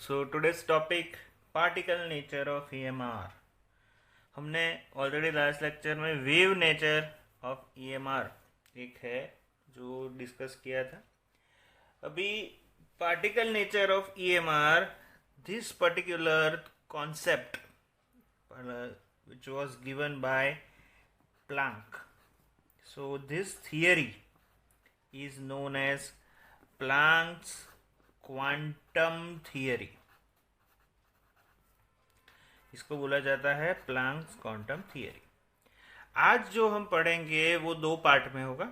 So today's topic particle nature of EMR. हमने already last lecture में wave nature of EMR एक है जो डिस्कस किया था. अभी particle nature of EMR, this particular concept which was given by Planck. So this theory is known as Planck's quantum theory. इसको बोला जाता है प्लैंक्स क्वांटम थियरी. आज जो हम पढ़ेंगे वो दो पार्ट में होगा.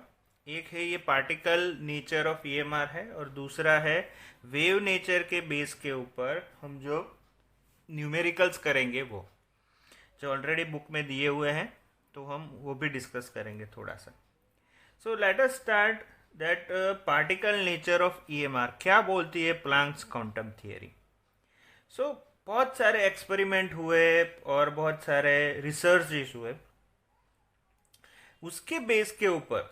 एक है ये पार्टिकल नेचर ऑफ ईएमआर है और दूसरा है वेव नेचर के बेस के ऊपर हम जो न्यूमेरिकल्स करेंगे वो जो ऑलरेडी बुक में दिए हुए हैं, तो हम वो भी डिस्कस करेंगे थोड़ा सा. So let us start that particle nature of EMR क्या बोलती है प्लैंक्स क्वांटम थियरी. सो बहुत सारे एक्सपेरिमेंट हुए और बहुत सारे रिसर्च हुए उसके बेस के ऊपर,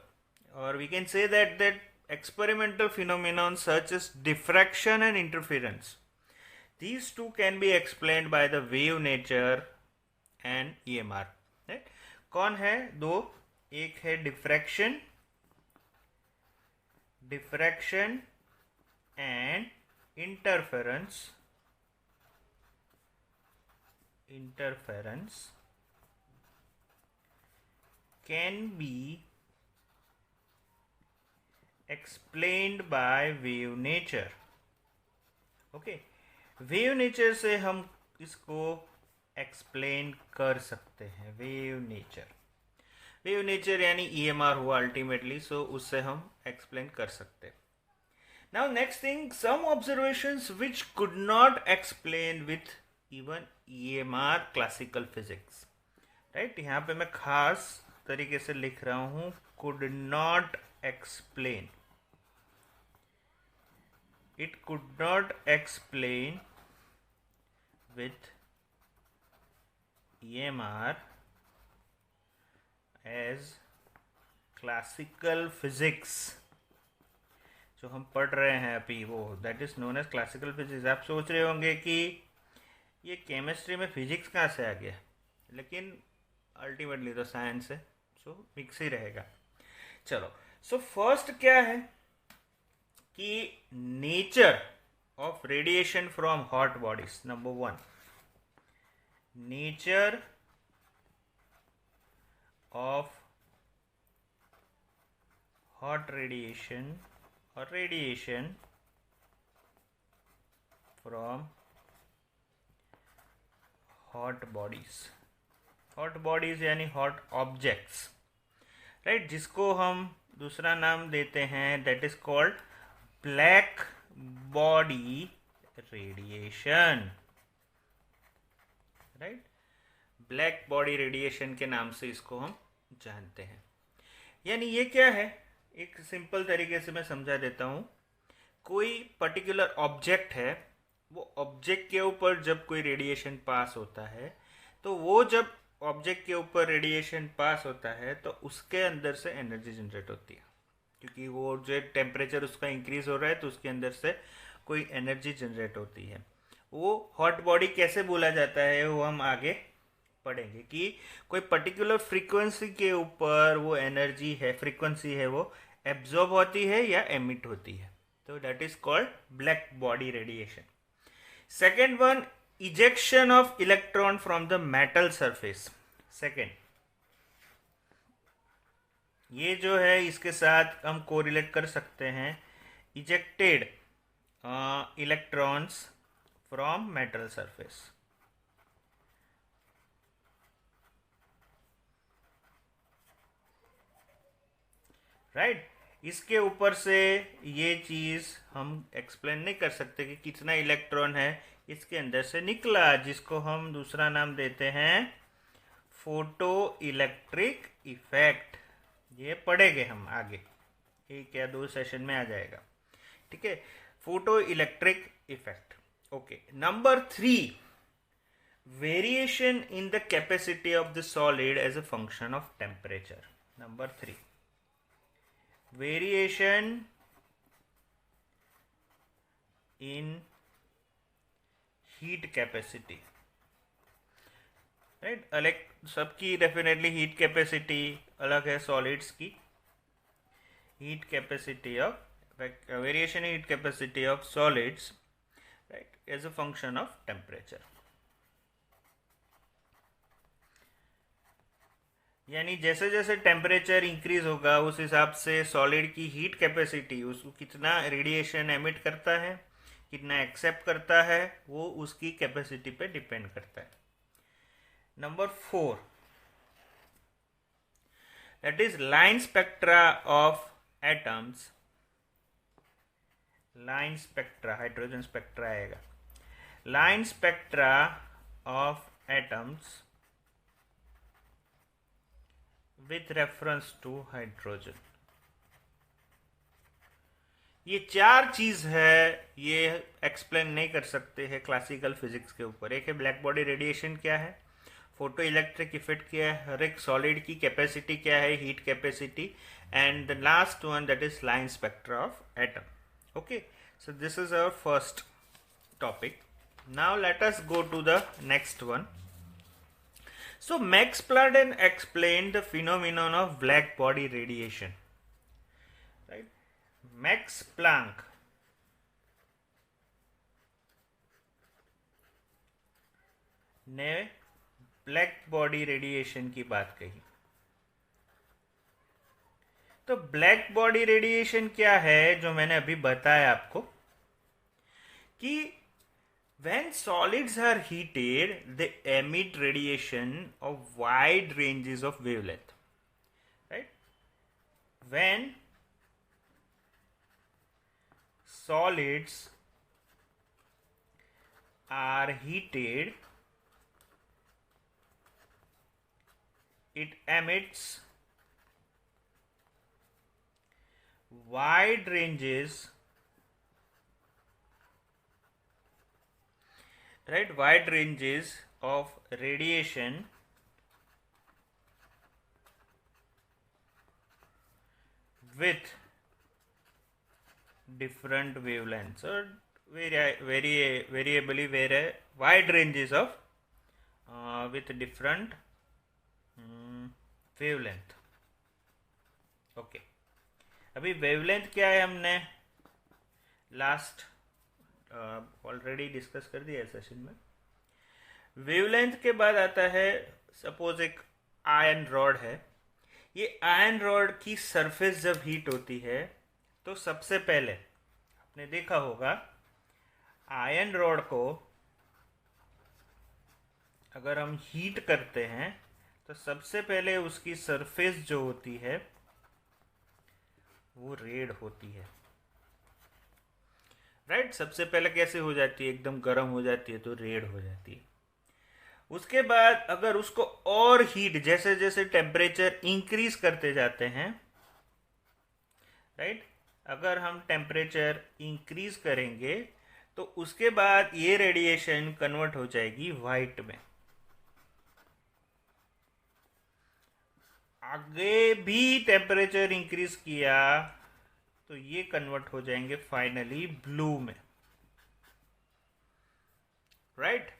और we can say that experimental phenomenon such as diffraction and interference, these two can be explained by the wave nature and EMR. right? कौन है दो? एक है diffraction and interference can be explained by wave nature. okay? Wave nature से हम इसको explain कर सकते हैं. वेव नेचर यानी ईएमआर हुआ अल्टीमेटली, सो उससे हम एक्सप्लेन कर सकते हैं. Now next thing, some observations which could not explain with even EMR classical physics. Right, यहाँ पे मैं खास तरीके से लिख रहा हूँ could not explain. It could not explain with EMR as classical physics. जो हम पढ़ रहे हैं अभी वो that is known as classical physics. आप सोच रहे होंगे कि ये केमिस्ट्री में फिजिक्स कहाँ से आ गया, लेकिन अल्टीमेटली तो साइंस है, सो मिक्स ही रहेगा. चलो, सो फर्स्ट क्या है कि nature of radiation from hot bodies. Number one, nature of hot radiation और रेडिएशन फ्रॉम हॉट बॉडीज यानी हॉट ऑब्जेक्ट्स. राइट, जिसको हम दूसरा नाम देते हैं that is called black body radiation. Right, black body radiation के नाम से इसको हम जानते हैं. यानी ये क्या है, एक सिंपल तरीके से मैं समझा देता हूं. कोई पर्टिकुलर ऑब्जेक्ट है, वो ऑब्जेक्ट के ऊपर जब कोई रेडिएशन पास होता है, तो वो जब ऑब्जेक्ट के ऊपर रेडिएशन पास होता है तो उसके अंदर से एनर्जी जनरेट होती है, क्योंकि वो जो टेम्परेचर उसका इंक्रीज हो रहा है तो उसके अंदर से कोई एनर्जी जनरेट होती है. वो हॉट बॉडी कैसे बोला जाता है वो हम आगे पढ़ेंगे कि कोई पर्टिकुलर फ्रीक्वेंसी के ऊपर वो एनर्जी है, फ्रीक्वेंसी है, वो एब्जॉर्ब होती है या एमिट होती है. तो that is called black body radiation. Second one, ejection of electron from the metal surface. Second, ये जो है इसके साथ हम कोरिलेट कर सकते हैं ejected electrons from metal surface. Right, इसके ऊपर से ये चीज हम एक्सप्लेन नहीं कर सकते कि कितना इलेक्ट्रॉन है इसके अंदर से निकला, जिसको हम दूसरा नाम देते हैं फोटो इलेक्ट्रिक इफेक्ट. ये पढ़ेंगे हम आगे, एक या दो सेशन में आ जाएगा. ठीक है, photoelectric effect. Okay, number 3, variation in the capacity of the solid as a function of temperature. Number 3, variation in heat capacity, right. अलग सबकी डेफिनेटली हीट कैपेसिटी अलग है सॉलिड्स की। Heat capacity of variation heat capacity of solids, right, as a function of temperature. यानी जैसे जैसे temperature increase होगा उस हिसाब से सॉलिड की हीट कैपेसिटी, उसको कितना रेडिएशन एमिट करता है, कितना एक्सेप्ट करता है, वो उसकी कैपेसिटी पे डिपेंड करता है। Number 4, that is line spectra of atoms. Line spectra, hydrogen spectra आएगा। Line spectra of atoms with reference to hydrogen। ये 4 चीज है, ये एक्सप्लेन नहीं कर सकते हैं क्लासिकल फिजिक्स के ऊपर। एक है ब्लैक बॉडी रेडिएशन क्या है, फोटो इलेक्ट्रिक इफेक्ट क्या है, हर एक सॉलिड की कैपेसिटी क्या है, heat capacity, and the last one that is line spectra of atom. Okay, so this is our first topic. Now let us go to the next one. So Max Planck explained the phenomenon of black body radiation. Right? Max Planck ने black body radiation की बात कही। तो black body radiation क्या है, जो मैंने अभी बताया आपको कि when solids are heated, they emit radiation of wide ranges of wavelength. Right? When solids are heated, it emits wide ranges, right, wide ranges of radiation with different wavelengths, or variably wide ranges of with different wavelength। Okay, अभी wavelength क्या है हमने last already discuss कर दिया है session में। Wavelength के बाद आता है, सपोज एक आयरन रॉड है। ये आयरन रॉड की सरफेस जब हीट होती है तो सबसे पहले आपने देखा होगा आयरन रॉड को अगर हम हीट करते हैं तो सबसे पहले उसकी सरफेस जो होती है वो रेड होती है, राइट। सबसे पहले कैसे हो जाती है, एकदम गर्म हो जाती है तो रेड हो जाती है। उसके बाद अगर उसको और हीट, जैसे जैसे टेम्परेचर इंक्रीज करते जाते हैं, राइट, अगर हम टेम्परेचर इंक्रीज करेंगे तो उसके बाद ये रेडिएशन कन्वर्ट हो जाएगी वाइट में। आगे भी टेम्परेचर इंक्रीज किया तो ये कन्वर्ट हो जाएंगे फाइनली ब्लू में, राइट।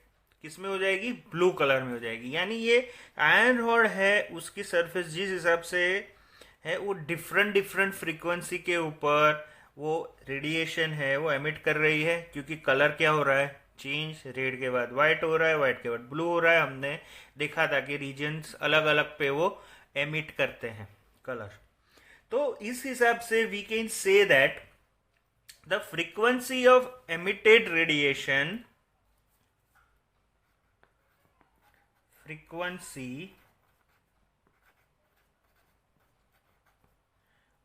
किस में हो जाएगी, ब्लू कलर में हो जाएगी। यानी ये आयरन रॉड है, उसकी सरफेस जिस हिसाब से है वो डिफरेंट डिफरेंट फ्रीक्वेंसी के ऊपर वो रेडिएशन है वो एमिट कर रही है, क्योंकि कलर क्या हो रहा है, चेंज। रेड के बाद व्हाइट हो रहा है, व्हाइट के बाद ब्लू हो रहा है। हमने देखा था कि रीजन्स अलग अलग पे वो एमिट करते हैं कलर। तो इस हिसाब से we can say that the frequency of emitted radiation, frequency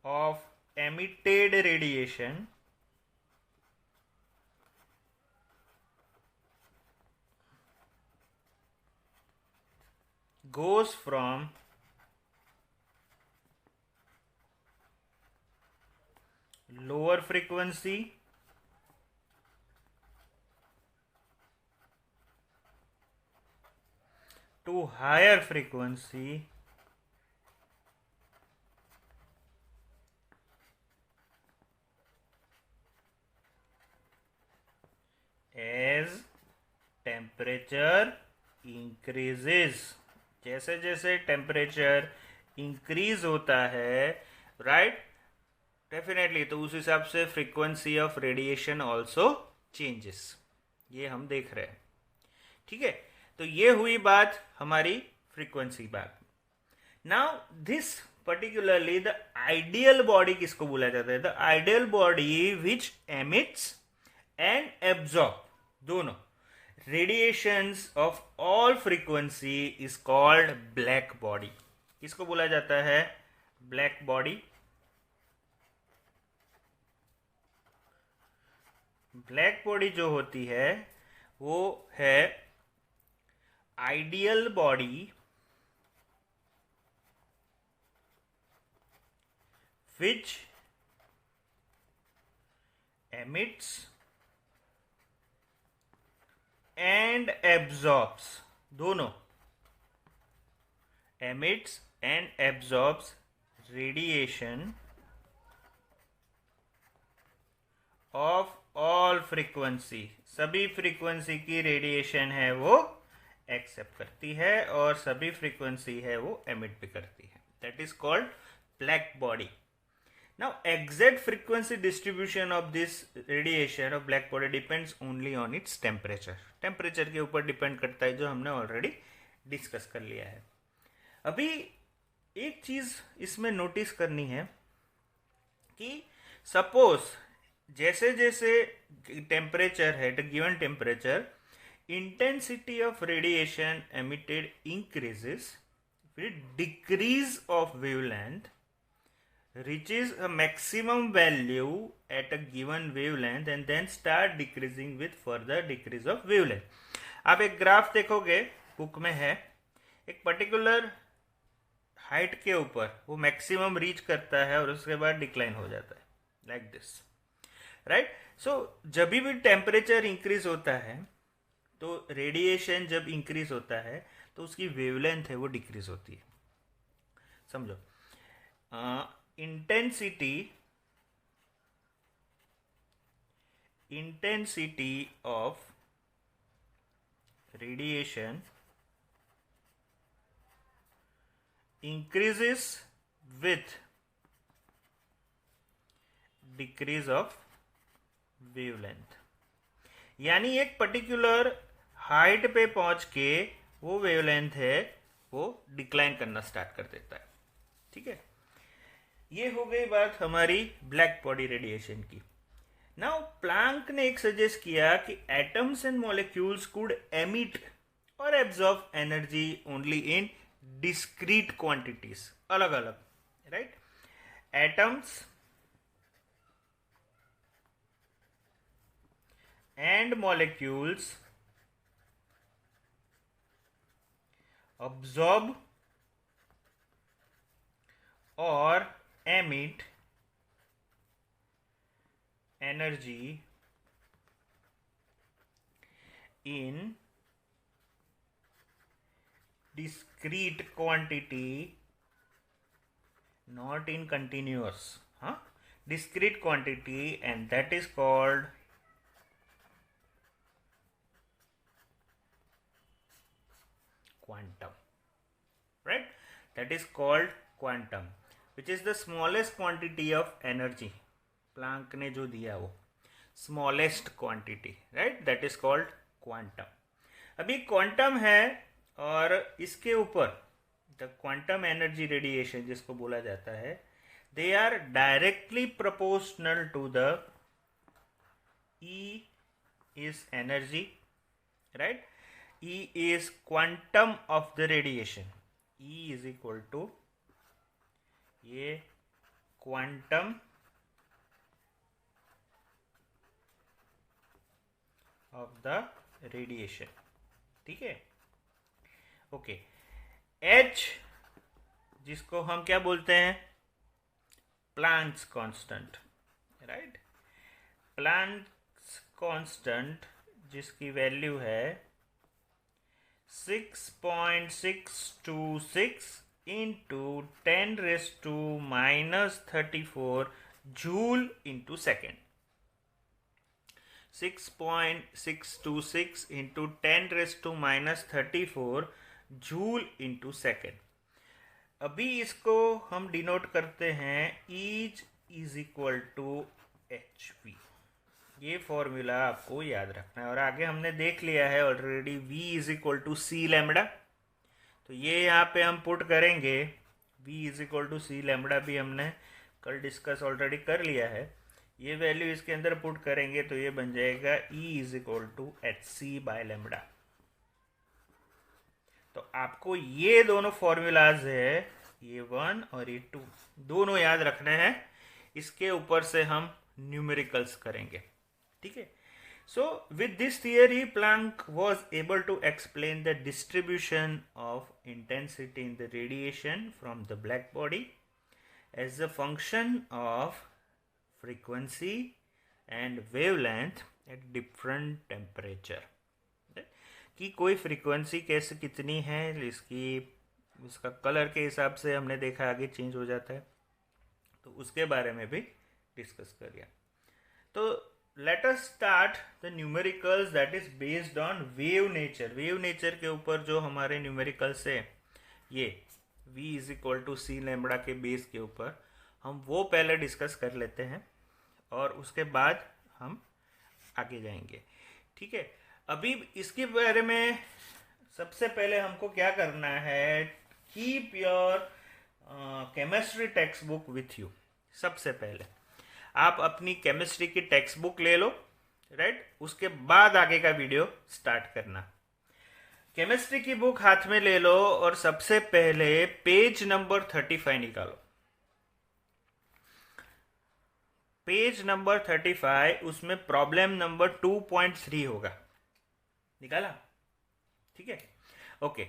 of emitted radiation goes from lower frequency to higher frequency as temperature increases, जैसे जैसे टेम्परेचर इंक्रीज होता है, राइट, डेफिनेटली, तो उस हिसाब से frequency of radiation also changes, ये हम देख रहे हैं। ठीक है, तो ये हुई बात हमारी फ्रीक्वेंसी बात। Now this particularly the ideal body किसको बोला जाता है? The ideal body which emits and absorb दोनों radiations of all frequency is called black body. किसको बोला जाता है? Black body. ब्लैक बॉडी जो होती है वो है ideal body which emits and absorbs, दोनों emits and absorbs radiation of all frequency, सभी फ्रीक्वेंसी की रेडिएशन है वो एक्सेप्ट करती है और सभी फ्रीक्वेंसी है वो एमिट भी करती है। That is called black body. Now, exact frequency distribution of this radiation of black body depends only on its temperature. Temperature के ऊपर डिपेंड करता है, जो हमने ऑलरेडी डिस्कस कर लिया है। अभी एक चीज इसमें नोटिस करनी है कि सपोज जैसे जैसे टेम्परेचर है, given temperature, intensity of radiation emitted increases with decrease of wavelength reaches a maximum value at a given wavelength and then start decreasing with further decrease of wavelength. आप एक graph देखोगे, book में है, एक particular height के ऊपर वो maximum reach करता है और उसके बाद डिक्लाइन हो जाता है, लाइक दिस, राइट। सो जब भी टेम्परेचर इंक्रीज होता है तो रेडिएशन जब इंक्रीज होता है तो उसकी वेवलेंथ है वो डिक्रीज होती है। समझो, intensity of radiation increases with decrease of wavelength, यानी एक पर्टिकुलर हाइट पे पहुंच के वो वेवलेंथ है वो डिक्लाइन करना स्टार्ट कर देता है। ठीक है, ये हो गई बात हमारी ब्लैक बॉडी रेडिएशन की। नाउ प्लैंक ने एक सजेस्ट किया कि atoms and molecules could emit और absorb energy only in discrete quantities, अलग अलग, right. Atoms and molecules absorb or emit energy in discrete quantity, not in continuous, discrete quantity, and that is called quantum, right? That is called quantum, which is the smallest quantity of energy. Planck ने जो दिया वो smallest quantity, right? That is called quantum. अभी quantum है और इसके ऊपर the quantum energy radiation जिसको बोला जाता है, they are directly proportional to the E is energy, right? E is quantum of the radiation. E is equal to ये quantum of the radiation. ठीक है, ओके। H जिसको हम क्या बोलते हैं? Planck's constant, right. Planck's constant जिसकी value है 6.626 into 10⁻⁻34 joule into second. 6.626 into 10⁻⁻34 joule into second. अभी इसको हम डिनोट करते हैं each is equal to H V. ये फॉर्मूला आपको याद रखना है। और आगे हमने देख लिया है already v is equal to C lambda, तो ये यहाँ पे हम पुट करेंगे। v is equal to C lambda भी हमने कल डिस्कस ऑलरेडी कर लिया है। ये वैल्यू इसके अंदर पुट करेंगे तो ये बन जाएगा e is equal to H C by lambda. तो आपको ये दोनों फॉर्मूलाज है, ये 1 और ये 2, दोनों याद रखने हैं। इसके ऊपर से हम न्यूमेरिकल्स करेंगे, ठीक है। So with this theory Planck was able to explain the distribution of intensity in the radiation from the black body as a function of frequency and wavelength at different temperature. कि कोई frequency कैसे कितनी है, इसका colour के हिसाब से हमने देखा आगे चेंज हो जाता है, तो उसके बारे में भी डिस्कस कर लिया। तो let us start the numericals that is based on wave nature. Wave nature के ऊपर जो हमारे न्यूमेरिकल्स है, ये v is equal to C lambda के बेस के ऊपर हम वो पहले डिस्कस कर लेते हैं और उसके बाद हम आगे जाएंगे, ठीक है। अभी इसके बारे में सबसे पहले हमको क्या करना है, keep your chemistry text book with you. सबसे पहले आप अपनी केमिस्ट्री की टेक्स्ट बुक ले लो, राइट। उसके बाद आगे का वीडियो स्टार्ट करना। केमिस्ट्री की बुक हाथ में ले लो और सबसे पहले पेज नंबर 35 निकालो। पेज नंबर 35, उसमें प्रॉब्लम नंबर 2.3 होगा। निकाला, ठीक है, okay.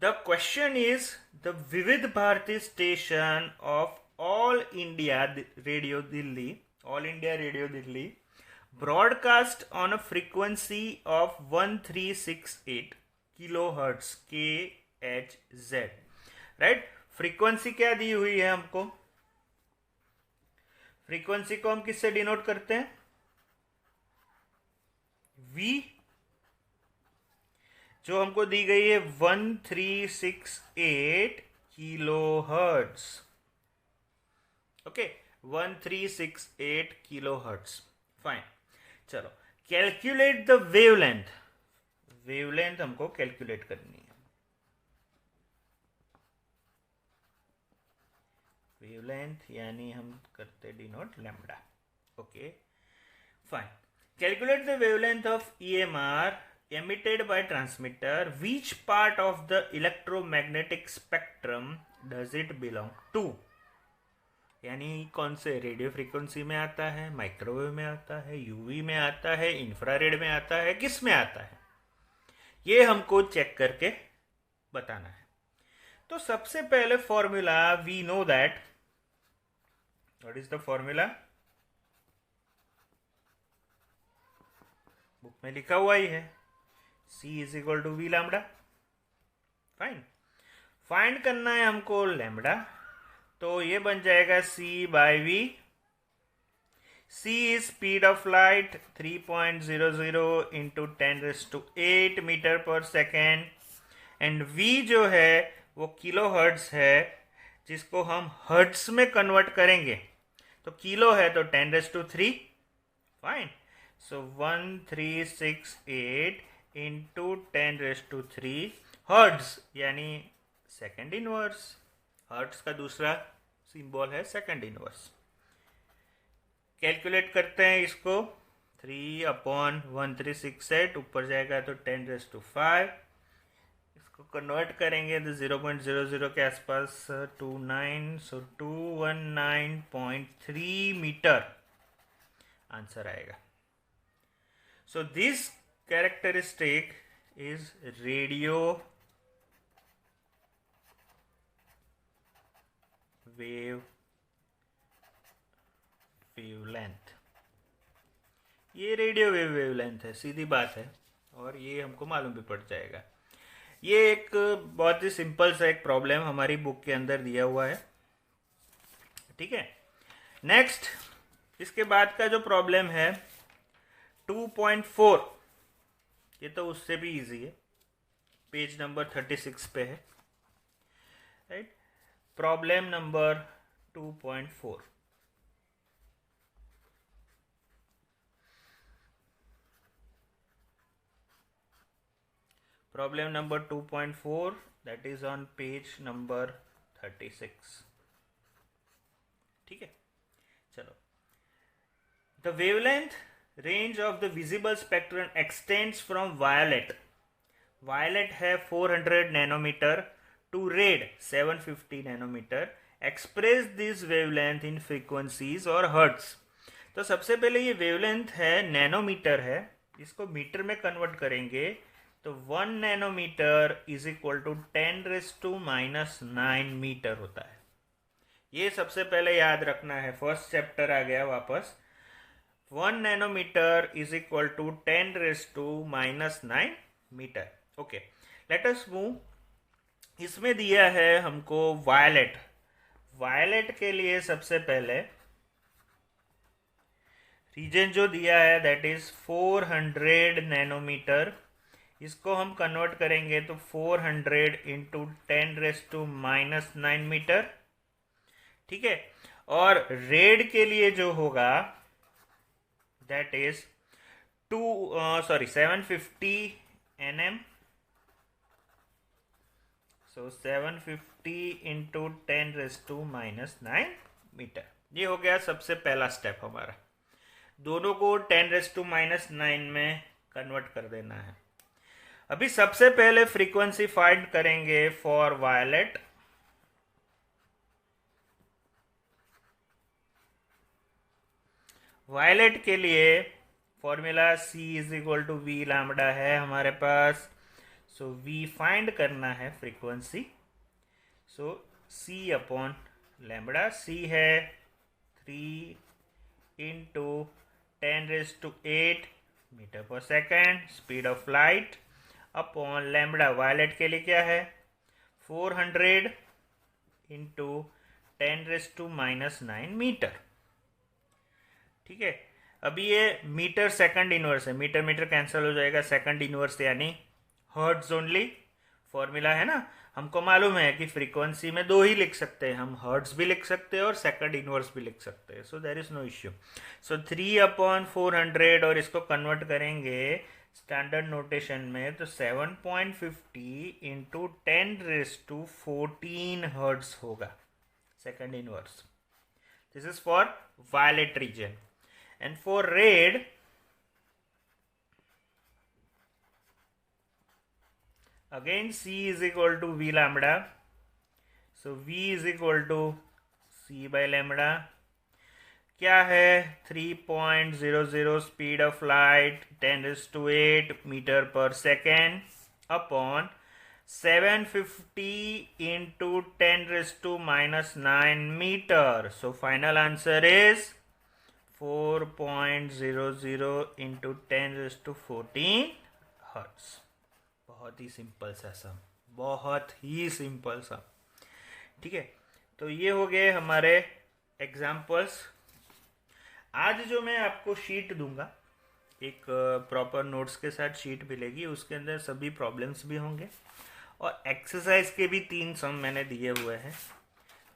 The question is the Vividh Bharati station of All India Radio Delhi broadcast on a frequency of 1368 kilohertz KHZ, right. Frequency क्या दी हुई है हमको, फ्रीक्वेंसी को हम किससे डिनोट करते हैं, V, जो हमको दी गई है 1368 किलोहर्ट्ज, ओके, 1368 किलोहर्ट्ज, फाइन। चलो कैलकुलेट द वेवलेंथ। वेवलेंथ हमको कैलकुलेट करनी है। वेवलेंथ यानी हम करते denote lambda, okay, fine. Calculate the wavelength of EMR emitted by transmitter. Which part of the electromagnetic spectrum does it belong to? यानी कौन से रेडियो फ्रीक्वेंसी में आता है, माइक्रोवेव में आता है, यूवी में आता है, इंफ्रारेड में आता है, किस में आता है, ये हमको चेक करके बताना है। तो सबसे पहले formula, we know that, what is the formula, book में लिखा हुआ ही है, C is equal to we lambda, fine. Find करना है हमको लैम्बडा, तो ये बन जाएगा C by V। C is speed of light 3.00 into 10⁸ metre per second, and V जो है वो किलो हर्ट्ज है, जिसको हम हर्ट्ज में कन्वर्ट करेंगे तो किलो है तो 10⁻3, फाइन। सो 1368 इंटू 10⁻3 हर्ट्ज यानी सेकेंड इनवर्स। हर्ट्ज का दूसरा सिंबल है सेकेंड इनवर्स। कैलकुलेट करते हैं इसको, 3/1368 ऊपर जाएगा तो 10⁵, इसको कन्वर्ट करेंगे तो 0.00 के आसपास 29, सो 219.3 मीटर आंसर आएगा। So this characteristic is radio wavelength. ये रेडियो वेवलेंथ है, सीधी बात है, और ये हमको मालूम भी पड़ जाएगा। ये एक बहुत ही सिंपल सा एक प्रॉब्लम हमारी बुक के अंदर दिया हुआ है, ठीक है। नेक्स्ट, इसके बाद का जो प्रॉब्लम है 2.4, ये तो उससे भी इजी है, पेज नंबर 36 पे है, right. Problem number 2.4, problem number 2.4 that is on page number 36। ठीक है, चलो। The wavelength range of the visible spectrum extends from violet है 400 nanometre to red 750 nanometre. Express this wavelength in frequencies और hertz. तो सबसे पहले ये वेवलेंथ है, नैनोमीटर है, इसको मीटर में कन्वर्ट करेंगे तो 1 nanometre is equal to 10⁻⁹ metre होता है। ये सबसे पहले याद रखना है, फर्स्ट चैप्टर आ गया वापस। 1 nanometre is equal to 10⁻⁹ metre. Okay, let us move. इसमें दिया है हमको वायलेट। वायलेट के लिए सबसे पहले रीजन जो दिया है दैट इज 400 नैनोमीटर। इसको हम कन्वर्ट करेंगे तो 400 इंटू 10⁻⁹ मीटर। ठीक है, और रेड के लिए जो होगा that is 750 nm। So 750 into 10⁻⁹ metre. ये हो गया सबसे पहला स्टेप हमारा, दोनों को 10⁻⁹ में कन्वर्ट कर देना है। अभी सबसे पहले फ्रीक्वेंसी फाइंड करेंगे फॉर वायलेट। वायलेट के लिए formula C is equal to we lambda है हमारे पास। सो V फाइंड करना है frequency. So C upon lambda. C है 3 into 10⁸ metre per second speed of light upon lambda. Violet के लिए क्या है 400 इंटू 10⁻⁹ मीटर। ठीक है, अभी ये मीटर सेकंड इनवर्स है, मीटर मीटर कैंसिल हो जाएगा, सेकंड इनवर्स यानी हर्ट्ज ओनली। फॉर्मूला है ना, हमको मालूम है कि फ्रीक्वेंसी में दो ही लिख सकते हैं हम, हर्ट्ज भी लिख सकते हैं और सेकंड इनवर्स भी लिख सकते हैं। So there is no issue. So 3/400 और इसको कन्वर्ट करेंगे स्टैंडर्ड नोटेशन में तो 7.50 इंटू 10⁻14 हर्ट्ज होगा second inverse. This is for violet region. And for red again C is equal to V lambda. So V is equal to C by lambda. क्या है 3.00 speed of light 10⁸ metre per second upon 750 into 10⁻⁹ metre. So final answer is 4.00 into 10⁻14 hertz. बहुत ही simple सा सम, बहुत ही simple सा। ठीक है, तो ये हो गए हमारे एग्जाम्पल्स। आज जो मैं आपको शीट दूंगा, एक प्रॉपर नोट्स के साथ शीट मिलेगी, उसके अंदर सभी प्रॉब्लम्स भी होंगे और एक्सरसाइज के भी 3 सम मैंने दिए हुए हैं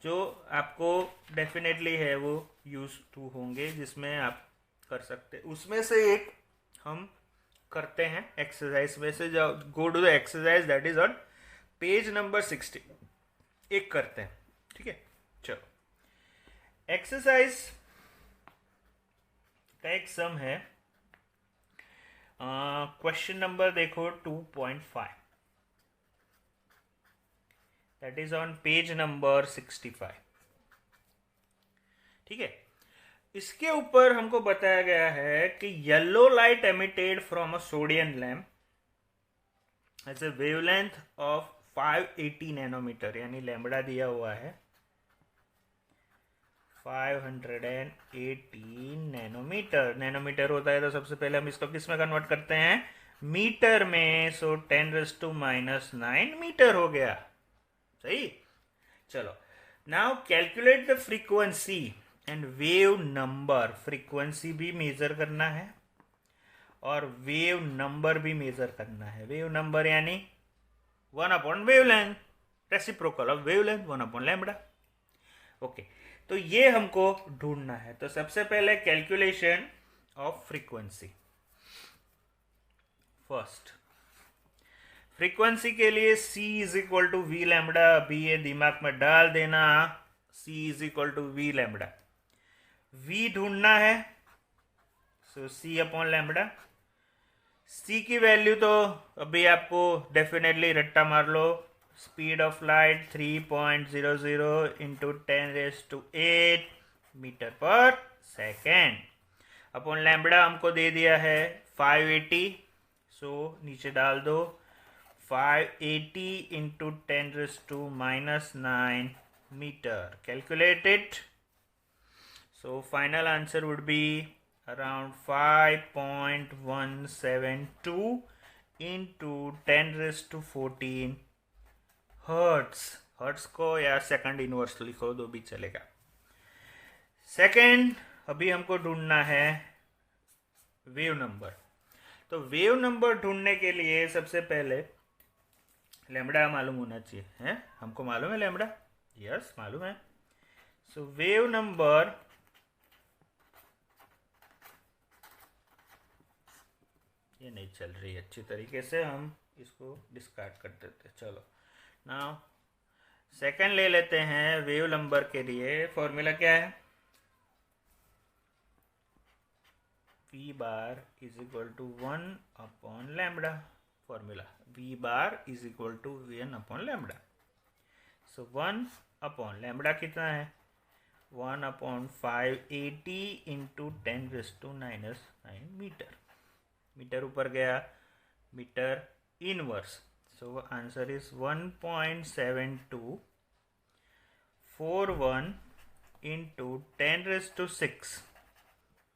जो आपको डेफिनेटली है वो यूज टू होंगे, जिसमें आप कर सकते। उसमें से एक हम करते हैं एक्सरसाइज में से, go to the exercise that is on page number 60। एक करते हैं, ठीक है। चलो, एक्सरसाइज का एक सम है, क्वेश्चन नंबर देखो 2.5 that is on page number 65। ठीक है, इसके ऊपर हमको बताया गया है कि yellow light emitted from a sodium lamp as a wavelength of 580 nanometre, यानी लैम्बडा दिया हुआ है 580 नैनोमीटर। नैनोमीटर होता है तो सबसे पहले हम इसको किस में कन्वर्ट करते हैं, मीटर में। सो 10⁻⁹ मीटर हो गया, सही। चलो, now calculate the frequency and wave number. Frequency भी मेजर करना है और वेव नंबर भी मेजर करना है। वेव नंबर यानी 1 wavelength, reciprocal of wavelength 1 lambda. Okay, तो ये हमको ढूंढना है। तो सबसे पहले calculation of frequency. First frequency के लिए c is equal to we lambda. अभी ये दिमाग में डाल देना, c is equal to we lambda. v ढूंढना है, so c upon lambda. c की वैल्यू तो अभी आपको डेफिनेटली रट्टा मार लो। Speed of light 3.00 into 10⁸ metre per second upon lambda हमको दे दिया है 580। सो नीचे डाल दो 580 into 10⁻⁹ metre. Calculate it. So final answer would be around 5.172 into 10⁻14 hertz. Hertz को या सेकंड इनवर्स लिखो, दो भी चलेगा। सेकंड अभी हमको ढूंढना है वेव नंबर। तो वेव नंबर ढूंढने के लिए सबसे पहले लैम्बडा मालूम होना चाहिए, है? हमको मालूम है लैम्बडा, यस मालूम है। सो वेव नंबर ये नहीं चल रही अच्छी तरीके से, हम इसको डिस्कार्ड कर देते। चलो नाउ सेकंड ले लेते हैं। वेव नंबर के लिए फॉर्मूला क्या है? v bar is equal to 1 upon lambda. Formula v bar is equal to 1 upon lambda. So 1 upon lambda कितना है? 1 अपॉन 580 इंटू 10⁻⁹ मीटर। मीटर ऊपर गया, metre inverse. So answer is 1.7241 into 10⁻⁶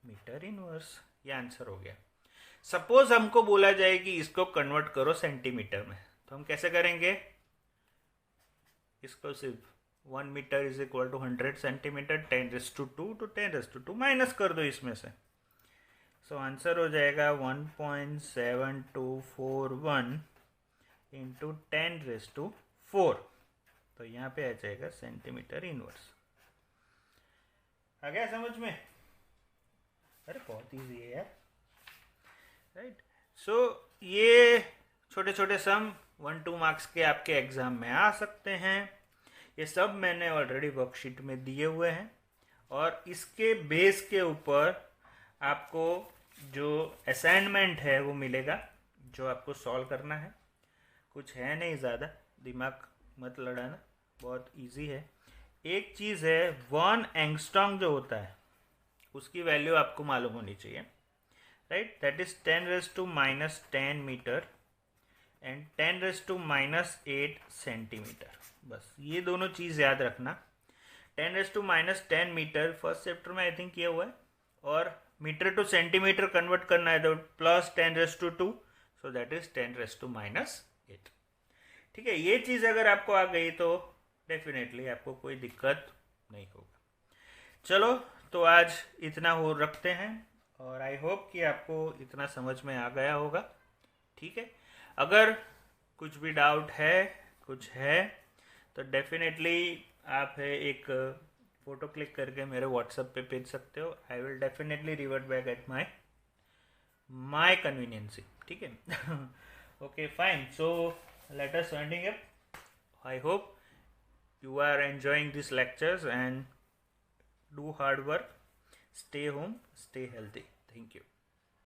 metre inverse. ये answer हो गया। Suppose हमको बोला जाए कि इसको कन्वर्ट करो सेंटीमीटर में, तो हम कैसे करेंगे? इसको सिर्फ 1 metre is equal to 100 centimetre, 10⁻² तो 10⁻² माइनस कर दो इसमें से। सो आंसर हो जाएगा 1.7241 इंटू 10⁻⁴। तो यहाँ पे आ जाएगा सेंटीमीटर इनवर्स। आ गया समझ में? अरे बहुत इजी है यार, राइट? सो ये छोटे छोटे सम 1-2 मार्क्स के आपके एग्जाम में आ सकते हैं। ये सब मैंने ऑलरेडी वर्कशीट में दिए हुए हैं, और इसके बेस के ऊपर आपको जो असाइनमेंट है वो मिलेगा, जो आपको सॉल्व करना है। कुछ है नहीं ज़्यादा, दिमाग मत लड़ाना, बहुत इजी है। एक चीज़ है, 1 एंगस्ट्रॉम जो होता है उसकी वैल्यू आपको मालूम होनी चाहिए, right? That is 10⁻⁻10 metre and 10⁻⁸ centimetre. बस ये दोनों चीज़ याद रखना। 10⁻⁻10 मीटर फर्स्ट चैप्टर में आई थिंक किया हुआ है, और मीटर टू सेंटीमीटर कन्वर्ट करना है तो प्लस 10⁻², सो दैट इज 10⁻⁻8। ठीक है, ये चीज़ अगर आपको आ गई तो डेफिनेटली आपको कोई दिक्कत नहीं होगा। चलो, तो आज इतना हो रखते हैं, और आई होप कि आपको इतना समझ में आ गया होगा। ठीक है, अगर कुछ भी डाउट है, कुछ है, तो डेफिनेटली आप एक फ़ोटो क्लिक करके मेरे व्हाट्सएप पे भेज सकते हो। I will definitely revert back at my conveniences. ठीक है? Okay fine, so let us winding up. I hope you are enjoying these lectures and do hard work. Stay home, stay healthy. Thank you.